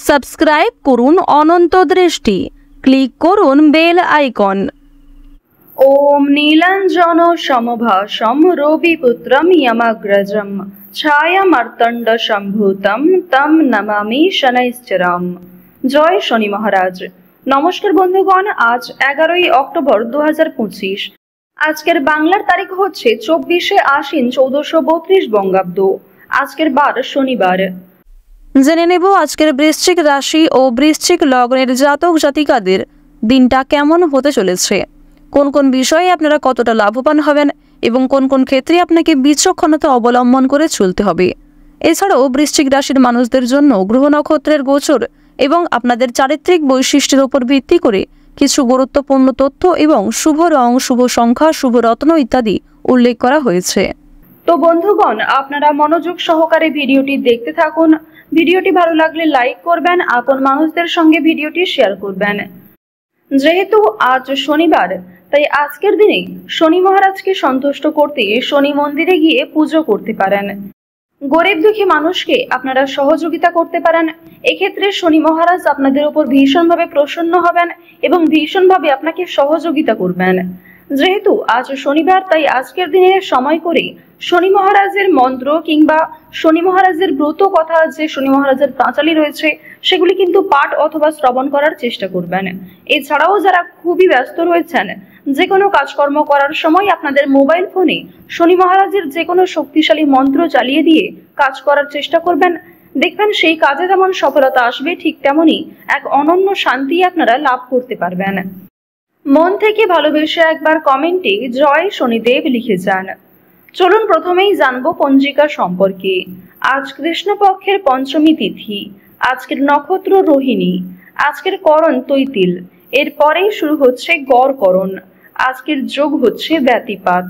Subscribe করুন অনন্ত দৃষ্টি, click করুন বেল আইকন। ওম নীলাঞ্জন সমভাসম রবিপুত্রম যমাগ্রজম ছায়ামার্তণ্ড সম্ভূতম তম নমামি শনৈশ্চরম। জয় শনি মহারাজ। নমস্কার বন্ধুগণ, আজ 11ই অক্টোবর 2025। আজকের বাংলার তারিখ হচ্ছে 24শে আশ্বিন 1432 বঙ্গাব্দ। আজকের বার শনিবার। জেনে নেব আজকের বৃশ্চিক রাশি ও বৃশ্চিক লগ্নের জাতক জাতিকাদের দিনটা কেমন হতে চলেছে, কোন কোন বিষয়ে আপনারা কতটা লাভবান হবেন এবং কোন কোন ক্ষেত্রে আপনাকে বিচক্ষণতা অবলম্বন করে চলতে হবে। এছাড়াও বৃশ্চিক রাশির মানুষদের জন্য গ্রহ নক্ষত্রের গোচর এবং আপনাদের চারিত্রিক বৈশিষ্ট্যের উপর ভিত্তি করে কিছু গুরুত্বপূর্ণ তথ্য এবং শুভ রং, শুভ সংখ্যা, শুভ রত্ন ইত্যাদি উল্লেখ করা হয়েছে। তো বন্ধুগণ, আপনারা মনোযোগ সহকারে ভিডিওটি দেখতে থাকুন। ভিডিওটি ভালো লাগলে লাইক করবেন, আপন মানুষদের সঙ্গে ভিডিওটি শেয়ার করবেন। যেহেতু আজ শনিবার, তাই আজকের দিনে শনি মহারাজকে সন্তুষ্ট করতে শনি মন্দিরে গিয়ে পুজো করতে পারেন। গরিব দুঃখী মানুষকে আপনারা সহযোগিতা করতে পারেন। এক্ষেত্রে শনি মহারাজ আপনাদের উপর ভীষণভাবে প্রসন্ন হবেন এবং ভীষণভাবে আপনাকে সহযোগিতা করবেন। যেহেতু আজ শনিবার, তাই আজকের দিনে সময় করে শনি মহারাজের মন্ত্র কিংবা শনি মহারাজের ব্রত কথা, যে শনি মহারাজের পাঁচালী রয়েছে, সেগুলি কিন্তু পাঠ অথবা শ্রবণ করার চেষ্টা করবেন। এছাড়াও যারা খুবই ব্যস্ত রয়েছেন, যে কোনো কাজকর্ম করার সময় আপনাদের মোবাইল ফোনে শনি মহারাজের যে কোনো শক্তিশালী মন্ত্র চালিয়ে দিয়ে কাজ করার চেষ্টা করবেন। দেখবেন সেই কাজে যেমন সফলতা আসবে, ঠিক তেমনি এক অনন্য শান্তি আপনারা লাভ করতে পারবেন। মন থেকে ভালোবেসে একবার কমেন্টে জয় শনিদেব লিখে যান। চলুন প্রথমেই জানবো পঞ্জিকা সম্পর্কে। আজ কৃষ্ণপক্ষের পঞ্চমী তিথি, আজকের নক্ষত্র রোহিণী, আজকের করণ তৈতিল, এরপরেই শুরু হচ্ছে গড়করণ, আজকের যোগ হচ্ছে ব্যতিপাত।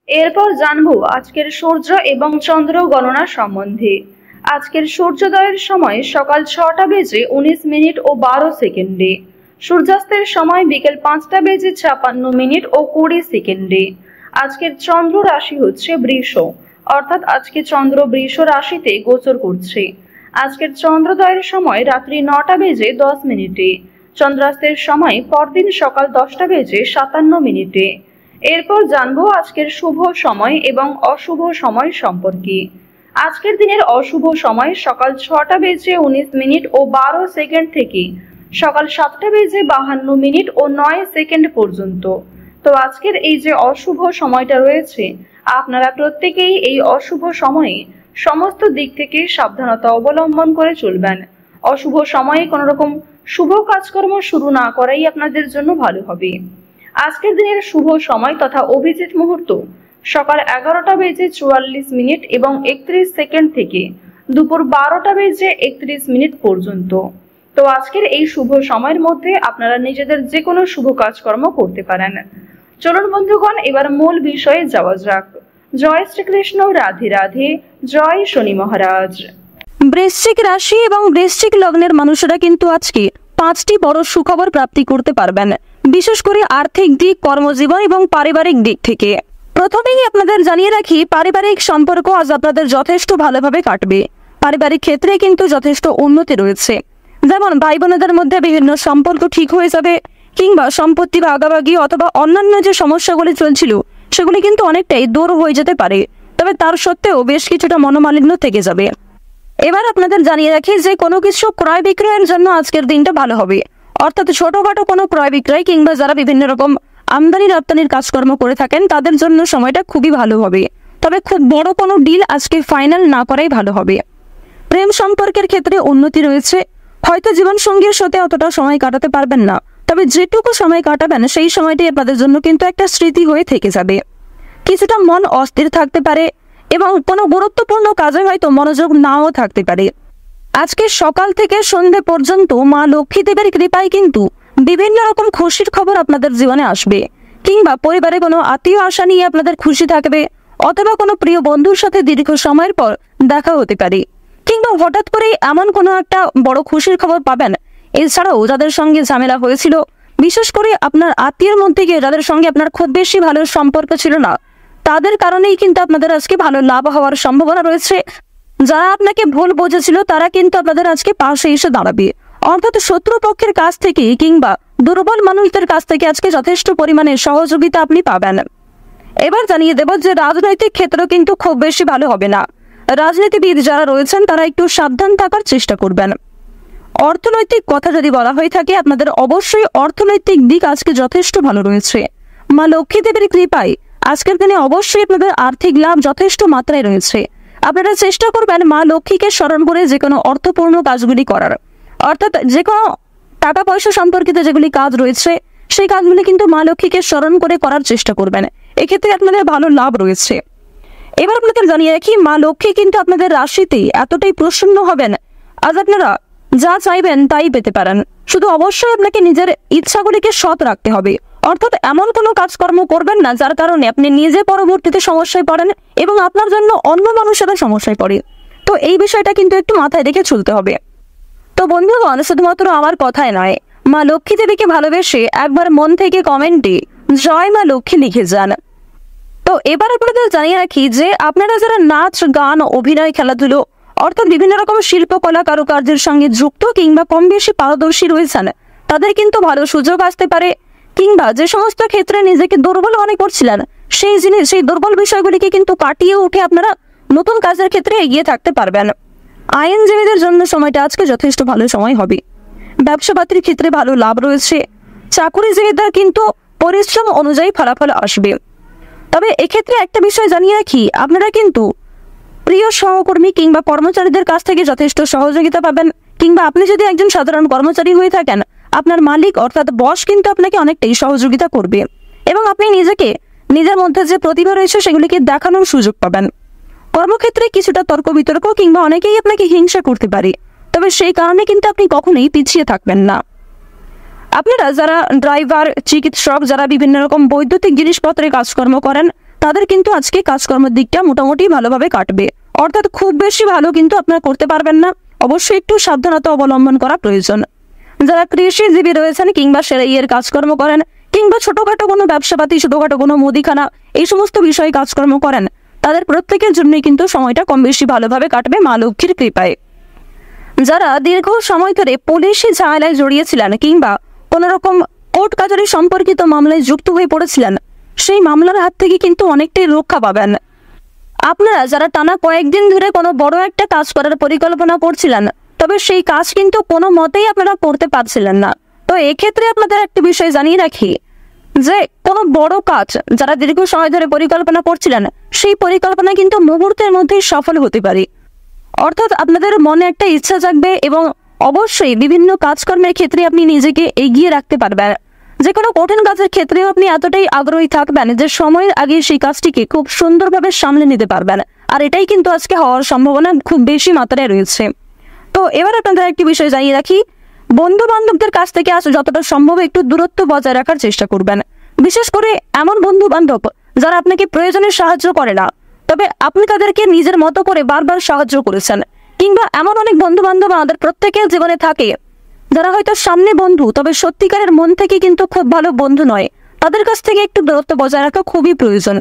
এরপর জানবো আজকের সূর্য এবং চন্দ্র গণনা সম্বন্ধে। আজকের সূর্যোদয়ের সময় সকাল 6টা বেজে 19 মিনিট ও 12 সেকেন্ডে, সূর্যাস্তের সময় বিকেল 5টা বেজে 56 মিনিট ও 20 সেকেন্ডে। আজকের চন্দ্র রাশি হচ্ছে বৃষ, অর্থাৎ আজকে চন্দ্র বৃষ রাশিতে গোচর করছে। আজকের চন্দ্রোদয়ের সময় রাত্রি 9টা বেজে 10 মিনিটে, চন্দ্রাস্তের সময় পরদিন সকাল 10টা বেজে 57 মিনিটে। এরপর জানবো আজকের শুভ সময় এবং অশুভ সময় সম্পর্কে। আজকের দিনের অশুভ সময় সকাল 6টা বেজে 19 মিনিট ও 12 সেকেন্ড থেকে সকাল 7টা বেজে 52 মিনিট ও 9 সেকেন্ড পর্যন্ত। তো আজকের এই যে অশুভ সময়টা রয়েছে, আপনারা প্রত্যেকেই এই অশুভ সময়ে সমস্ত দিক থেকে সাবধানতা অবলম্বন করে চলবেন। অশুভ সময়ে কোনো রকম শুভ কাজকর্ম শুরু না করাই আপনাদের জন্য ভালো হবে। আজকের দিনের শুভ সময় তথা অভিজিৎ মুহূর্ত সকাল 11টা বেজে 44 মিনিট এবং 31 সেকেন্ড থেকে দুপুর 12টা বেজে 31 মিনিট পর্যন্ত। তো আজকের এই শুভ সময়ের মধ্যে আপনারা নিজেদের যে কোনো শুভ কাজকর্ম করতে পারেন। চলুন বন্ধুগণ, এবার মূল বিষয়ে যাওয়া যাক। জয় শ্রীকৃষ্ণ, রাধে রাধে, জয় শনি মহারাজ। বৃশ্চিক রাশি এবং বৃশ্চিক লগ্নের মানুষেরা কিন্তু আজকে 5টি বড় সুখবর প্রাপ্তি করতে পারবেন, বিশেষ করে আর্থিক দিক, কর্মজীবন এবং পারিবারিক দিক থেকে। প্রথমেই আপনাদের জানিয়ে রাখি, পারিবারিক সম্পর্ক আজ আপনাদের যথেষ্ট ভালোভাবে কাটবে। পারিবারিক ক্ষেত্রে কিন্তু যথেষ্ট উন্নতি রয়েছে, যেমন ভাই বোনেদের মধ্যে বিভিন্ন সম্পর্ক ঠিক হয়ে যাবে, কিংবা সম্পত্তি ভাগাভাগি অথবা অন্যান্য যে সমস্যাগুলি চলছিল সেগুলি কিন্তু অনেকটাই দূর হয়ে যেতে পারে। তবে তার সত্ত্বেও বেশ কিছুটা মনোমালিন্য থেকে যাবে। এবার আপনাদের জানিয়ে রাখি যে কোনো কিছু ক্রয় বিক্রয়ের জন্য আজকের দিনটা ভালো হবে, অর্থাৎ ছোটখাটো কোনো ক্রয় বিক্রয় কিংবা যারা বিভিন্ন রকম আমদানি রপ্তানির কাজকর্ম করে থাকেন তাদের জন্য সময়টা খুবই ভালো হবে। তবে খুব বড় কোনো ডিল আজকে ফাইনাল না করাই ভালো হবে। প্রেম সম্পর্কের ক্ষেত্রে উন্নতি রয়েছে। হয়তো জীবনসঙ্গীর সাথে অতটা সময় কাটাতে পারবেন না, তবে যেটুকু সময় কাটাবেন সেই সময়টি আপনাদের জন্য কিন্তু একটা স্মৃতি হয়ে থেকে যাবে। কিছুটা মন অস্থির থাকতে পারে এবং কোনো গুরুত্বপূর্ণ কাজে হয়তো মনোযোগ নাও থাকতে পারে। আজকে সকাল থেকে সন্ধ্যে পর্যন্ত মা লক্ষ্মী দেবের কৃপায় কিন্তু বিভিন্ন রকম খুশির খবর আপনাদের জীবনে আসবে, কিংবা পরিবারে কোনো আত্মীয় আশা নিয়ে আপনাদের খুশি থাকবে, অথবা কোনো প্রিয় বন্ধুর সাথে দীর্ঘ সময়ের পর দেখা হতে পারে, কিংবা হঠাৎ করেই এমন কোনো একটা বড় খুশির খবর পাবেন। এছাড়াও যাদের সঙ্গে ঝামেলা হয়েছিল, বিশেষ করে আপনার আত্মীয়ের মধ্যে গিয়ে যাদের সঙ্গে আপনার খুব বেশি ভালো সম্পর্ক ছিল না, তাদের কারণেই কিন্তু আপনাদের আজকে ভালো লাভ হওয়ার সম্ভাবনা রয়েছে। যারা আপনাকে ভুল বুঝেছিল তারা কিন্তু আপনাদের আজকে পাশে এসে দাঁড়াবে। অর্থাৎ শত্রুপক্ষের কাছ থেকে কিংবা দুর্বল মানুষদের কাছ থেকে আজকে যথেষ্ট পরিমাণে সহযোগিতা আপনি পাবেন। এবার জানিয়ে দেব যে রাজনৈতিক ক্ষেত্র কিন্তু খুব বেশি ভালো হবে না। রাজনীতিবিদ যারা রয়েছেন তারা একটু সাবধান থাকার চেষ্টা করবেন। অর্থনৈতিক কথা যদি বলা হয়ে থাকে, আপনাদের অবশ্যই অর্থনৈতিক দিক আজকে যথেষ্ট ভালো রয়েছে। মা লক্ষ্মী দেবীর কৃপায় আজকের দিনে অবশ্যই আপনাদের আর্থিক লাভ যথেষ্ট মাত্রায় রয়েছে। আপনারা চেষ্টা করবেন মা লক্ষ্মীকে স্মরণ করে যে কোনো অর্থপূর্ণ কাজগুলি করার। অর্থাৎ যে কোনো টাকা পয়সা সম্পর্কিত যেগুলি কাজ রয়েছে সেই কাজগুলি কিন্তু মা লক্ষ্মীকে স্মরণ করে করার চেষ্টা করবেন। এক্ষেত্রে আপনাদের ভালো লাভ রয়েছে। এবার আপনাদের জানিয়ে রাখি, মা লক্ষ্মী কিন্তু আপনাদের রাশিতে এতটাই প্রসন্ন হবেন, আজ আপনারা যা চাইবেন তাই পেতে পারেন। শুধু অবশ্যই আপনাকে নিজের ইচ্ছাগুলিকে সৎ রাখতে হবে। অর্থাৎ এমন কোনো কাজকর্ম করবেন না যার কারণে আপনি নিজে পরবর্তীতে সমস্যায় পড়েন এবং আপনার জন্য অন্য মানুষেরা সমস্যায় পড়ে। তো এই বিষয়টা কিন্তু একটু মাথায় রেখে চলতে হবে। তো বন্ধুগণ, শুধুমাত্র আমার কথায় নয়, মা লক্ষ্মী দেবীকে ভালোবেসে একবার মন থেকে কমেন্টে জয় মা লক্ষ্মী লিখে যান। তো এবার আপনাদের জানিয়ে রাখি যে আপনারা যারা নাচ, গান, অভিনয়, খেলাধুলো অর্থাৎ বিভিন্ন রকম শিল্পকলা কারুকার্যের সঙ্গে যুক্ত কিংবা কম বেশি পারদর্শী রয়েছেন, তাদের কিন্তু ভালো সুযোগ আসতে পারে। কিংবা যে সমস্ত ক্ষেত্রে নিজেকে দুর্বল মনে করছিলেন সেই দুর্বল বিষয়গুলিকে কিন্তু কাটিয়ে উঠে আপনারা নতুন কাজের ক্ষেত্রে এগিয়ে থাকতে পারবেন। আইনজীবীদের জন্য সময়টা আজকে যথেষ্ট ভালো সময় হবে। ব্যবসাপাতির ক্ষেত্রে ভালো লাভ রয়েছে। চাকুরিজীবীদের কিন্তু পরিশ্রম অনুযায়ী ফলাফল আসবে। তবে এক্ষেত্রে একটা বিষয় জানিয়ে রাখি, আপনারা কিন্তু প্রিয় সহকর্মী কিংবা কর্মচারীদের কাছ থেকে যথেষ্ট সহযোগিতা পাবেন। কিংবা আপনি যদি একজন সাধারণ কর্মচারী হয়ে থাকেন, আপনার মালিক অর্থাৎ বস কিন্তু আপনাকে অনেকটাই সহযোগিতা করবে এবং আপনি নিজের মধ্যে যে প্রতিভা রয়েছে সেগুলিকে দেখানোর সুযোগ পাবেন। কর্মক্ষেত্রে কিছুটা তর্ক বিতর্ক কিংবা অনেকেই আপনাকে হিংসা করতে পারে, তবে সেই কারণে কিন্তু আপনি কখনোই পিছিয়ে থাকবেন না। আপনারা যারা ড্রাইভার, চিকিৎসক, যারা বিভিন্ন রকম বৈদ্যুতিক জিনিসপত্রে কাজকর্ম করেন, তাদের কিন্তু আজকে কাজকর্মের দিকটা মোটামুটি ভালোভাবে কাটবে। অর্থাৎ খুব বেশি ভালো কিন্তু আপনারা করতে পারবেন না, অবশ্যই একটু সাবধানতা অবলম্বন করা প্রয়োজন। যারা কৃষিজীবী রয়েছেন কিংবা সেলাইয়ের কাজকর্ম করেন কিংবা ছোটখাটো কোনো ব্যবসাপাতি, ছোটখাটো কোনো মুদিখানা, এই সমস্ত বিষয়ে কাজকর্ম করেন, তাদের প্রত্যেকের জন্যই কিন্তু সময়টা কম বেশি ভালোভাবে কাটবে মা লক্ষ্মীর কৃপায়। যারা দীর্ঘ সময় ধরে পুলিশি ঝামেলায় জড়িয়েছিলেন কিংবা কোনো রকম কোর্ট কাচারি সম্পর্কিত মামলায় যুক্ত হয়ে পড়েছিলেন, সেই মামলার হাত থেকে কিন্তু অনেকটাই রক্ষা পাবেন। আপনারা যারা টানা কয়েকদিন ধরে কোনো বড় একটা কাজ করার পরিকল্পনা করছিলেন, তবে সেই কাজ কিন্তু কোনো মতেই আপনারা করতে পারছিলেন না, তো এক্ষেত্রে আপনাদের একটা বিষয় জানিয়ে রাখি যে কোনো বড় কাজ যারা দীর্ঘ সময় ধরে পরিকল্পনা করছিলেন, সেই পরিকল্পনা কিন্তু মুহূর্তের মধ্যেই সফল হতে পারে। অর্থাৎ আপনাদের মনে একটা ইচ্ছা জাগবে এবং অবশ্যই বিভিন্ন কাজকর্মের ক্ষেত্রে আপনি নিজেকে এগিয়ে রাখতে পারবেন। যে কোনো কঠিন কাজের ক্ষেত্রেও আপনি এতটাই আগ্রহী থাকবেন যে সময়ের আগে সেই কাজটিকে খুব সুন্দরভাবে সামলে নিতে পারবেন। আর এটাই কিন্তু আজকে হওয়ার সম্ভাবনা খুব বেশি মাত্রায় রয়েছে। তো এবার আপনাদের একটি বিষয় জানিয়ে রাখি, বন্ধু বান্ধবদের কাছ থেকে আজ যতটা সম্ভব একটু দূরত্ব বজায় রাখার চেষ্টা করবেন। বিশেষ করে এমন বন্ধু বান্ধব যারা আপনাকে প্রয়োজনে সাহায্য করে না, তবে আপনি তাদেরকে নিজের মতো করে বারবার সাহায্য করেছেন। কিংবা এমন অনেক বন্ধু বান্ধব আমাদের প্রত্যেকের জীবনে থাকে যারা হয়তো সামনে বন্ধু, তবে সত্যিকারের মন থেকে কিন্তু খুব ভালো বন্ধু নয়। তাদের কাছ থেকে একটু দূরত্ব বজায় রাখা খুবই প্রয়োজন।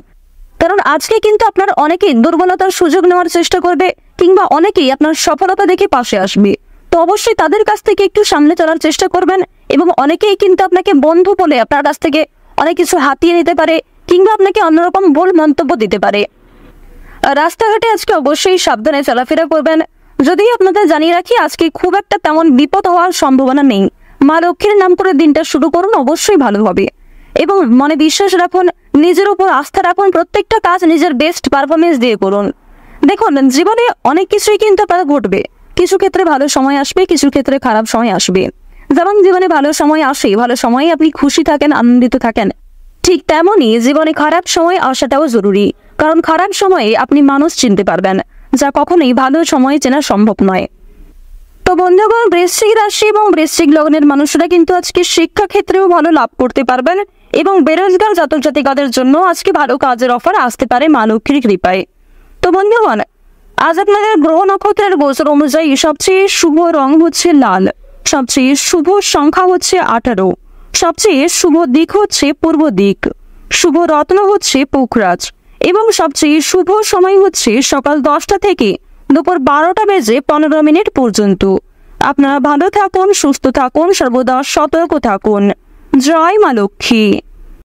কারণ আজকে কিন্তু আপনার অনেকেই দুর্বলতার সুযোগ নেওয়ার চেষ্টা করবে কিংবা অনেকেই আপনার সফলতা দেখে পাশে আসবে। তো অবশ্যই তাদের কাছ থেকে একটু সামনে চলার চেষ্টা করবেন এবং অনেকেই কিন্তু আপনাকে বন্ধু বলে আপনার কাছ থেকে অনেক কিছু হাতিয়ে নিতে পারে কিংবা আপনাকে অন্যরকম ভুল মন্তব্য দিতে পারে। রাস্তাঘাটে আজকে অবশ্যই সাবধানে চলাফেরা করবেন। যদিও আপনাদের জানিয়ে রাখি আজকে খুব একটা তেমন বিপদ হওয়ার সম্ভাবনা নেই। মা লক্ষ্মীর নাম করে দিনটা শুরু করুন, অবশ্যই ভালো হবে এবং মনে বিশ্বাস রাখুন, নিজের উপর আস্থা রাখুন, প্রত্যেকটা কাজ নিজের বেস্ট পারফরমেন্স দিয়ে করুন। দেখুন, জীবনে অনেক কিছুই কিন্তু আপনার ঘটবে। কিছু ক্ষেত্রে ভালো সময় আসবে, কিছু ক্ষেত্রে খারাপ সময় আসবে। যেমন জীবনে ভালো সময় আসে, ভালো সময়ে আপনি খুশি থাকেন, আনন্দিত থাকেন, ঠিক তেমনই জীবনে খারাপ সময় আসাটাও জরুরি। কারণ খারাপ সময়ে আপনি মানুষ চিনতে পারবেন, যা কখনোই ভালো সময়ে চেনা সম্ভব নয়। তো বন্ধুগণ, বৃশ্চিক রাশি এবং বৃশ্চিক লগ্নের মানুষরা কিন্তু আজকে শিক্ষা ক্ষেত্রেও ভালো লাভ করতে পারবেন এবং বেরোজগার জাতক জাতিকাদের জন্য আজকে ভালো কাজের অফার আসতে পারে মা লক্ষ্মীর কৃপায়। তো বন্ধুগণ, আজ আপনাদের গ্রহ নক্ষত্রের গোচর অনুযায়ী সবচেয়ে শুভ রং হচ্ছে লাল, সবচেয়ে শুভ সংখ্যা হচ্ছে 18, সবচেয়ে শুভ দিক হচ্ছে পূর্ব দিক, শুভ রত্ন হচ্ছে পুখরাজ এবং সবচেয়ে শুভ সময় হচ্ছে সকাল 10টা থেকে দুপুর 12:15 পর্যন্ত। আপনারা ভালো থাকুন, সুস্থ থাকুন, সর্বদা সতর্ক থাকুন। জয় মা লক্ষ্মী।